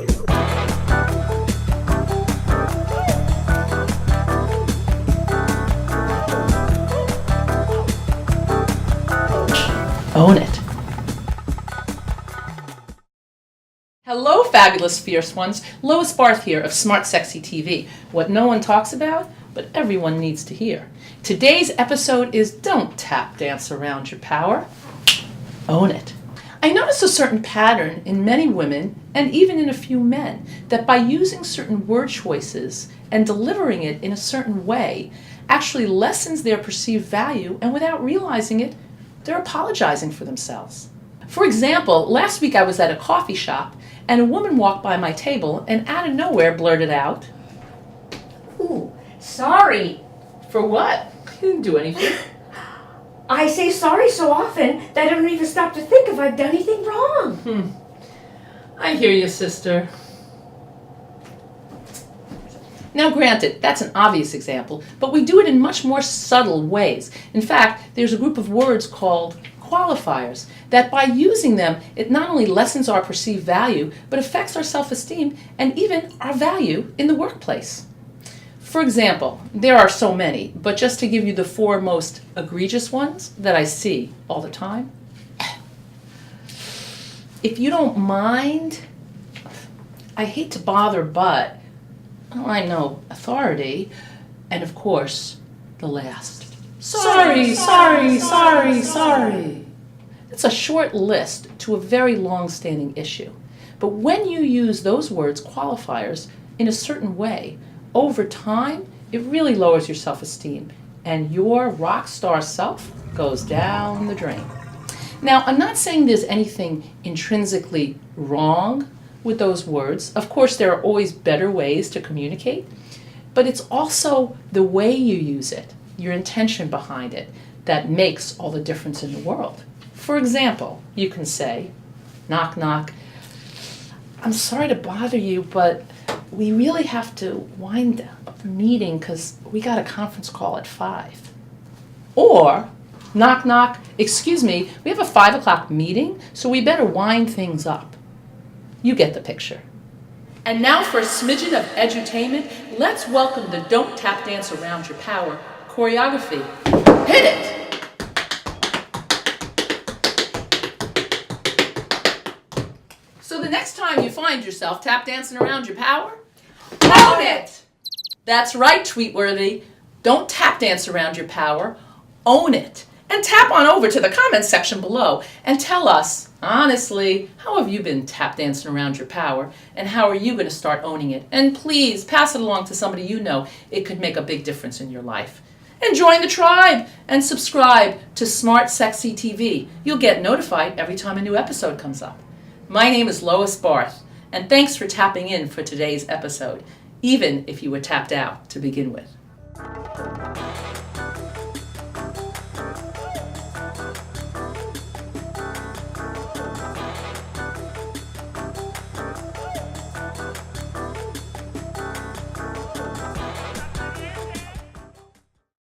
Own it. Hello, fabulous fierce ones. Lois Barth here of Smart Sexy TV. What no one talks about, but everyone needs to hear. Today's episode is Don't Tap Dance Around Your Power. Own it. I notice a certain pattern in many women, and even in a few men, that by using certain word choices and delivering it in a certain way, actually lessens their perceived value, and without realizing it, they're apologizing for themselves. For example, last week I was at a coffee shop, and a woman walked by my table and out of nowhere blurted out, "Ooh, sorry." "For what? You didn't do anything." I say sorry so often that I don't even stop to think if I've done anything wrong. I hear you, sister. Now granted, that's an obvious example, but we do it in much more subtle ways. In fact, there's a group of words called qualifiers that by using them, it not only lessens our perceived value, but affects our self-esteem and even our value in the workplace. For example, there are so many, but just to give you the four most egregious ones that I see all the time. If you don't mind, I hate to bother, but I know authority, and of course, the last. Sorry. It's a short list to a very long-standing issue. But when you use those words, qualifiers, in a certain way, over time, it really lowers your self-esteem, and your rock star self goes down the drain. Now, I'm not saying there's anything intrinsically wrong with those words. Of course, there are always better ways to communicate, but it's also the way you use it, your intention behind it, that makes all the difference in the world. For example, you can say, knock, knock, "I'm sorry to bother you, but we really have to wind up the meeting because we got a conference call at 5. Or, knock, knock, "Excuse me, we have a 5 o'clock meeting, so we better wind things up." You get the picture. And now for a smidgen of edutainment, let's welcome the Don't Tap Dance Around Your Power choreography. Hit it! So the next time you find yourself tap dancing around your power, own it! That's right, Tweetworthy. Don't tap dance around your power, own it. And tap on over to the comments section below and tell us, honestly, how have you been tap dancing around your power, and how are you going to start owning it? And please pass it along to somebody you know. It could make a big difference in your life. And join the tribe and subscribe to Smart Sexy TV. You'll get notified every time a new episode comes up. My name is Lois Barth, and thanks for tapping in for today's episode, even if you were tapped out to begin with.